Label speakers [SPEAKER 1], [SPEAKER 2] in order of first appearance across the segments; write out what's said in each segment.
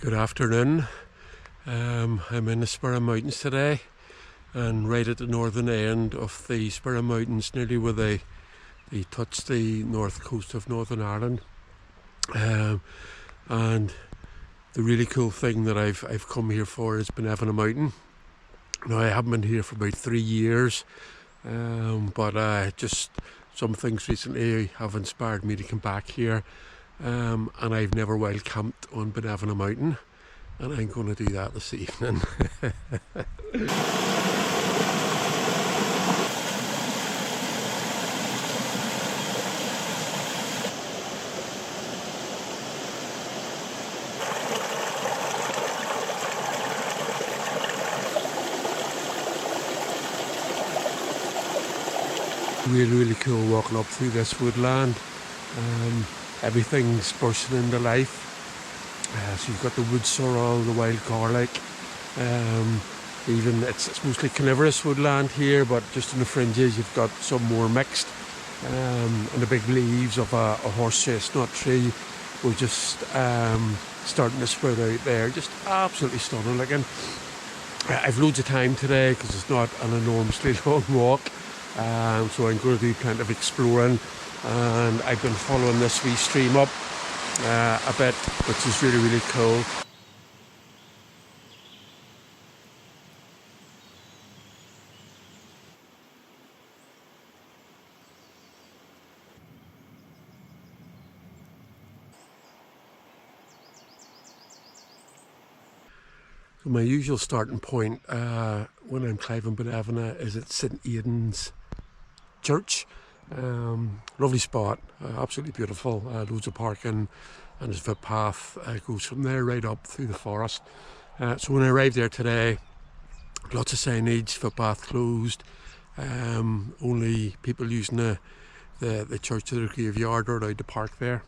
[SPEAKER 1] Good afternoon. I'm in the Sperrins Mountains today, and right at the northern end of the Sperrins Mountains, nearly where they touch the north coast of Northern Ireland. And the really cool thing that I've come here for is Binevenagh Mountain. Now, I haven't been here for about 3 years, but just some things recently have inspired me to come back here. And I've never wild camped on Binevenagh Mountain, and I'm going to do that this evening. Really cool walking up through this woodland. Everything's bursting into life. So you've got the wood sorrel, the wild garlic. Even it's mostly carnivorous woodland here, but just in the fringes you've got some more mixed. And the big leaves of a horse chestnut tree were just starting to sprout out there. Just absolutely stunning looking. I've loads of time today because it's not an enormously long walk. So I'm going to do plenty of exploring, and I've been following this wee stream up a bit, which is really cool. So my usual starting point when I'm climbing Binevenagh is at St Aidan's Church. Lovely spot, absolutely beautiful, loads of parking, and there's a footpath goes from there right up through the forest. So when I arrived there today, lots of signage, footpath closed, only people using the church to the graveyard are allowed to park there.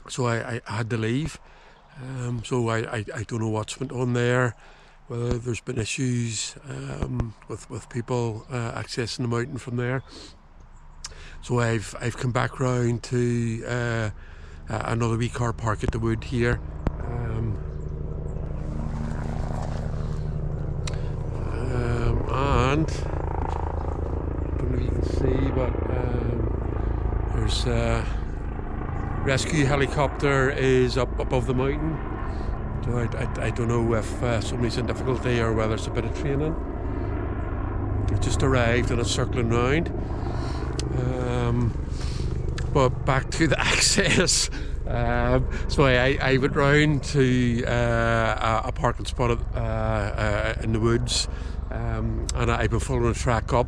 [SPEAKER 1] So I had to leave. So I don't know what's went on there, whether there's been issues with people accessing the mountain from there. So I've come back round to another wee car park at the wood here. And I don't know if you can see, but there's a rescue helicopter is up above the mountain. So I don't know if somebody's in difficulty or whether it's a bit of training. It just arrived and it's circling round. But back to the access. So I went round to a parking spot in the woods, and I've been following a track up.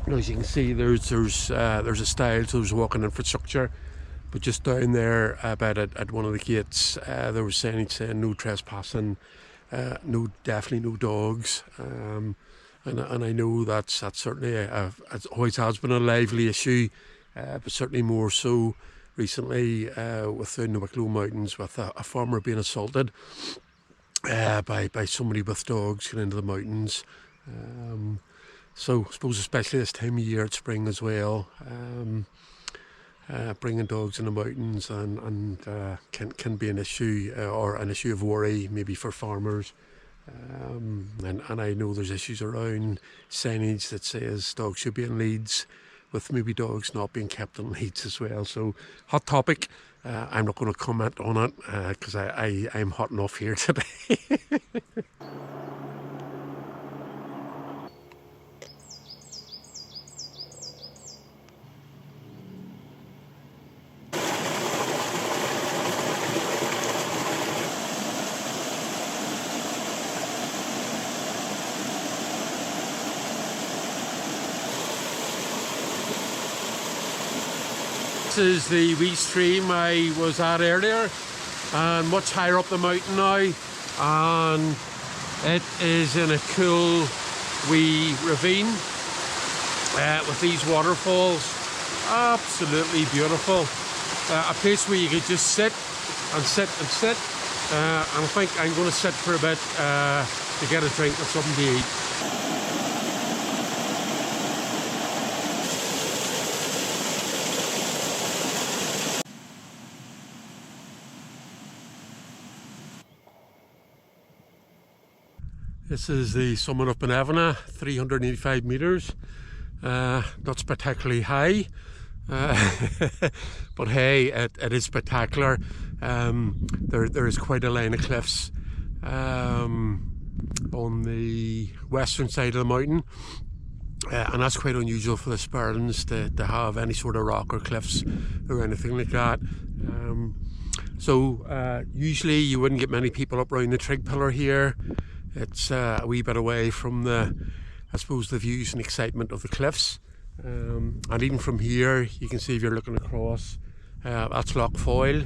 [SPEAKER 1] As you can see, there's a stile, so there's walking infrastructure. But just down there, about at one of the gates, there was signage saying no trespassing, definitely no dogs. And I know that's certainly it always has been a lively issue, but certainly more so recently within the Lough Mountains, with a farmer being assaulted by somebody with dogs getting into the mountains. So I suppose especially this time of year at spring as well, bringing dogs in the mountains and can be an issue or an issue of worry maybe for farmers. And I know there's issues around signage that says dogs should be in leads, with maybe dogs not being kept in leads as well. So hot topic. I'm not going to comment on it because I'm hot enough here today. This is the wee stream I was at earlier, and much higher up the mountain now, and it is in a cool wee ravine with these waterfalls. Absolutely beautiful. A place where you could just sit and sit and sit, and I think I'm going to sit for a bit to get a drink or something to eat. This is the summit of Binevenagh, 385 metres. Not spectacularly high, but hey, it is spectacular. There is quite a line of cliffs on the western side of the mountain, and that's quite unusual for the Sperrins to have any sort of rock or cliffs or anything like that. So usually you wouldn't get many people up around the trig pillar here. It's a wee bit away from the views and excitement of the cliffs. And even from here, you can see if you're looking across, that's Lough Foyle,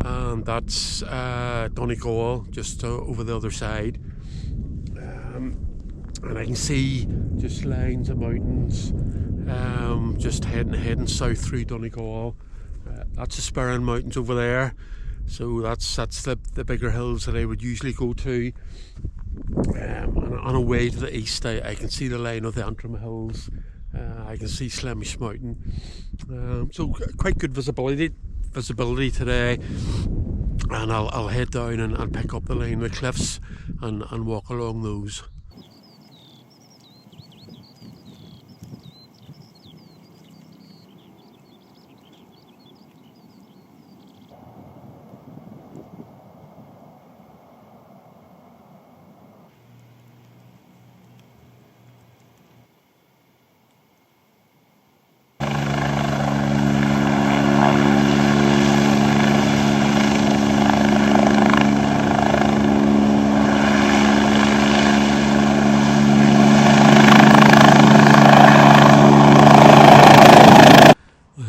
[SPEAKER 1] and that's Donegal, just over the other side. And I can see just lines of mountains, just heading south through Donegal. That's the Sperrin Mountains over there. So that's the bigger hills that I would usually go to. And on a way to the east, I can see the line of the Antrim Hills. I can see Slemish Mountain. So quite good visibility today. And I'll head down and pick up the line of the cliffs and walk along those.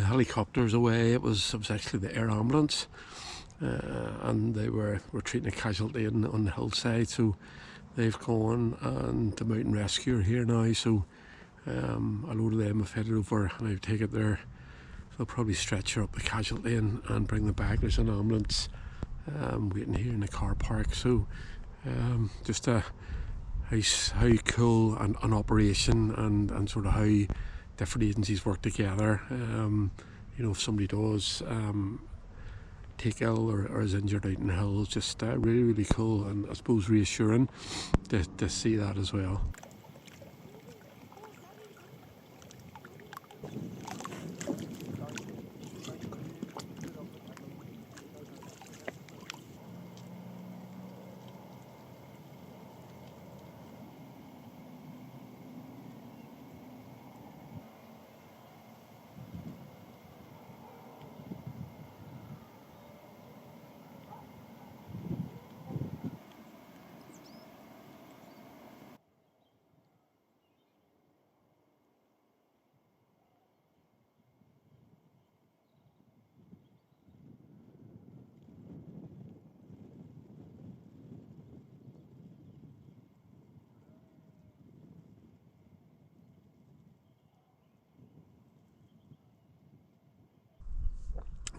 [SPEAKER 1] Helicopters away. It was actually the air ambulance, and they were treating a casualty on the hillside, so they've gone, and the mountain rescue are here now, so a load of them have headed over, and I've taken there. So they'll probably stretcher up the casualty and bring them back. There's an ambulance waiting here in the car park, so just how cool an operation, and sort of how different agencies work together. You know, if somebody does take ill or is injured out in the hills, just really cool, and I suppose reassuring to see that as well.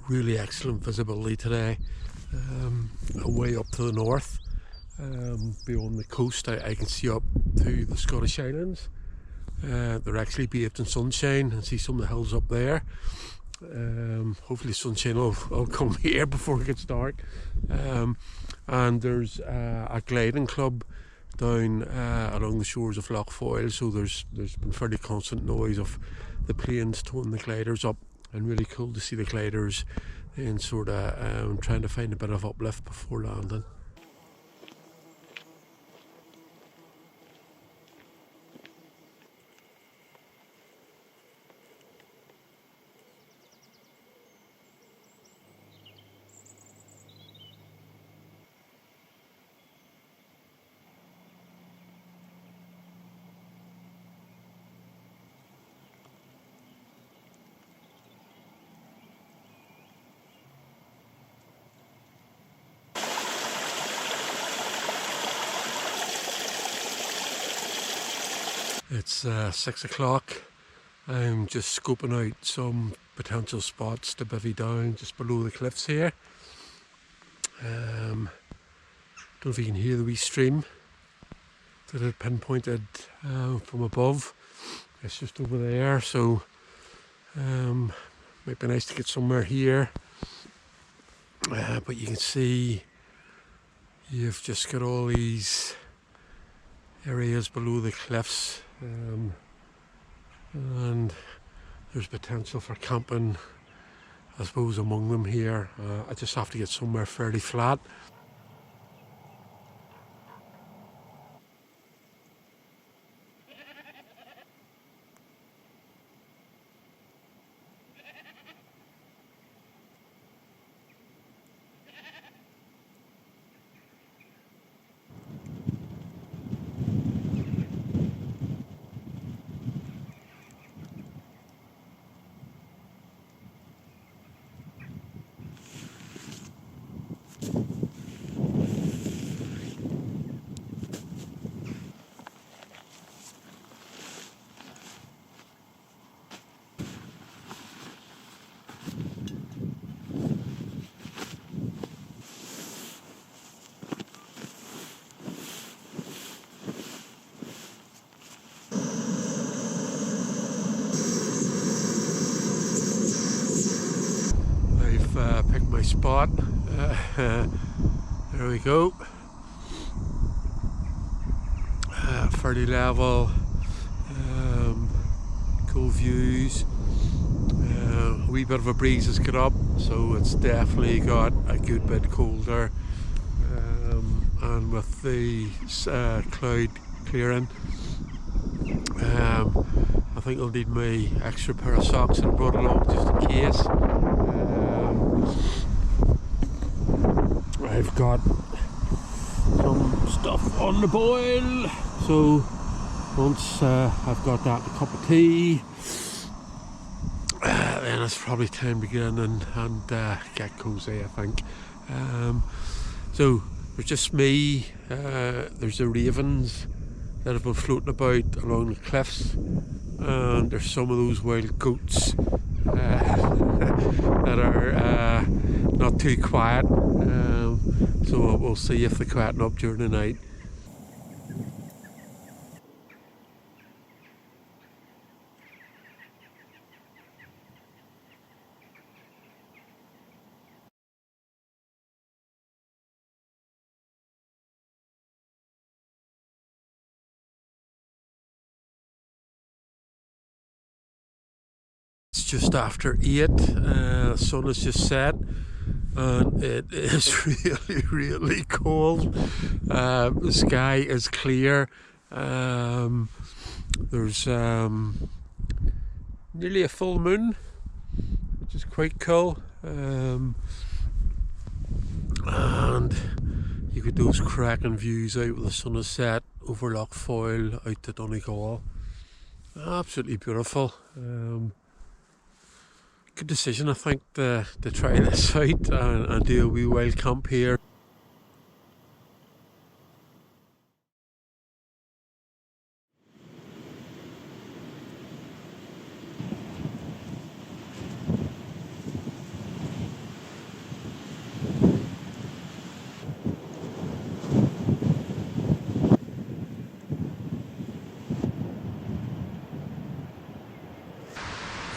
[SPEAKER 1] Really excellent visibility today. Way up to the north, beyond the coast, I can see up to the Scottish Islands. They're actually bathed in sunshine, and see some of the hills up there. Hopefully sunshine will come here before it gets dark. And there's a gliding club down along the shores of Lough Foyle, so there's been fairly constant noise of the planes towing the gliders up, and really cool to see the gliders and sort of trying to find a bit of uplift before landing. It's 6 o'clock. I'm just scoping out some potential spots to bivvy down just below the cliffs here. Don't know if you can hear the wee stream that I pinpointed from above. It's just over there, so might be nice to get somewhere here. But you can see you've just got all these areas below the cliffs, and there's potential for camping, I suppose, among them here. I just have to get somewhere fairly flat. Picked my spot. There we go. Fairly level, cool views. A wee bit of a breeze has got up, so it's definitely got a good bit colder. And with the cloud clearing, I think I'll need my extra pair of socks that I brought along just in case. I've got some stuff on the boil, so once I've got that in a cup of tea, then it's probably time to get in and get cosy, I think. So there's just me, there's the ravens that have been floating about along the cliffs, and there's some of those wild goats that are not too quiet, so we'll see if they quieten up during the night. It's just after 8, the sun has just set, and it is really cold. The sky is clear. There's nearly a full moon, which is quite cool. And you get those cracking views out with the sun is set over Lough Foyle out to Donegal. Absolutely beautiful. Good decision, I think, to try this out and do a wee wild camp here.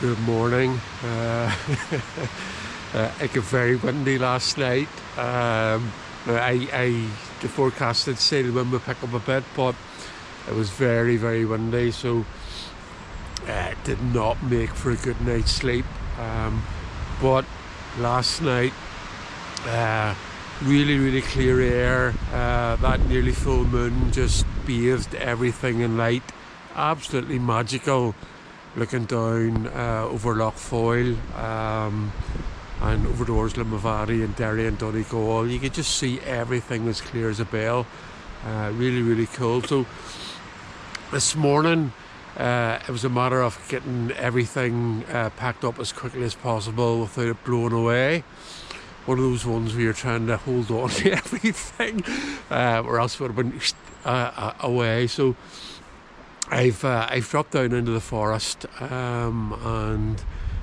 [SPEAKER 1] Good morning. It got very windy last night. The forecast did say the wind would pick up a bit, but it was very windy, so it did not make for a good night's sleep. But last night, really clear air. That nearly full moon just bathed everything in light. Absolutely magical. Looking down over Lough Foyle and over towards Binevenagh and Derry and Donegal, you could just see everything as clear as a bell. Really cool. So this morning it was a matter of getting everything packed up as quickly as possible without it blowing away. One of those ones where you're trying to hold on to everything, or else it would have been away. So I've dropped down into the forest, and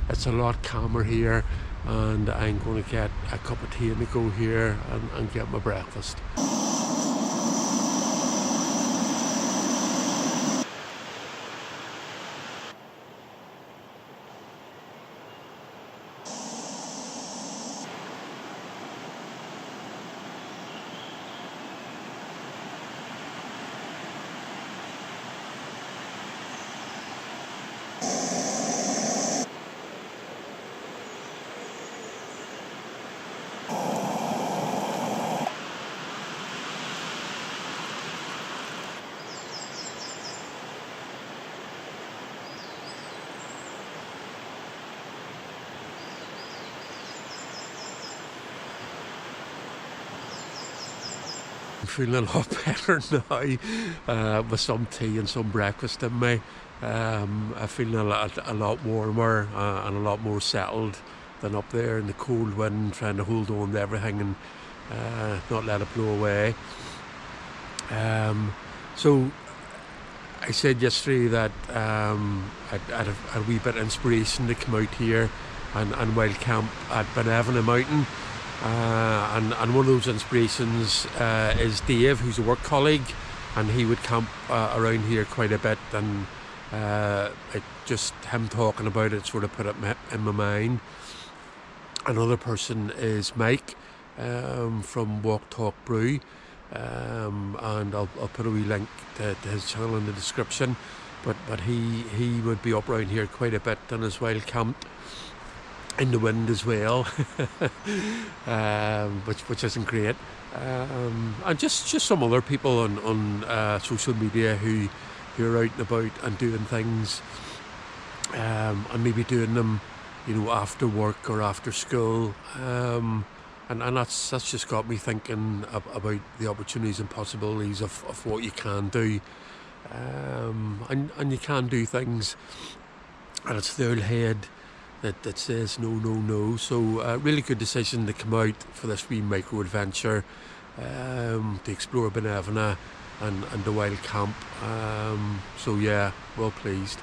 [SPEAKER 1] it's a lot calmer here, and I'm going to get a cup of tea and to go here and get my breakfast. I'm feeling a lot better now, with some tea and some breakfast in me. I'm feeling a lot warmer and a lot more settled than up there in the cold wind, trying to hold on to everything and not let it blow away. So I said yesterday that I'd a wee bit of inspiration to come out here and wild camp at Binevenagh Mountain. And one of those inspirations is Dave, who's a work colleague, and he would camp around here quite a bit, and just him talking about it sort of put it in my mind. Another person is Mike from Walk Talk Brew, and I'll put a wee link to his channel in the description, but he would be up around here quite a bit on his wild camp in the wind as well, which isn't great, and just some other people on social media who are out and about and doing things, and maybe doing them, after work or after school, and that's just got me thinking about the opportunities and possibilities of what you can do, and you can do things, and it's the old head that says no. So really good decision to come out for this wee micro adventure, to explore Binevenagh and the wild camp. So yeah, well pleased.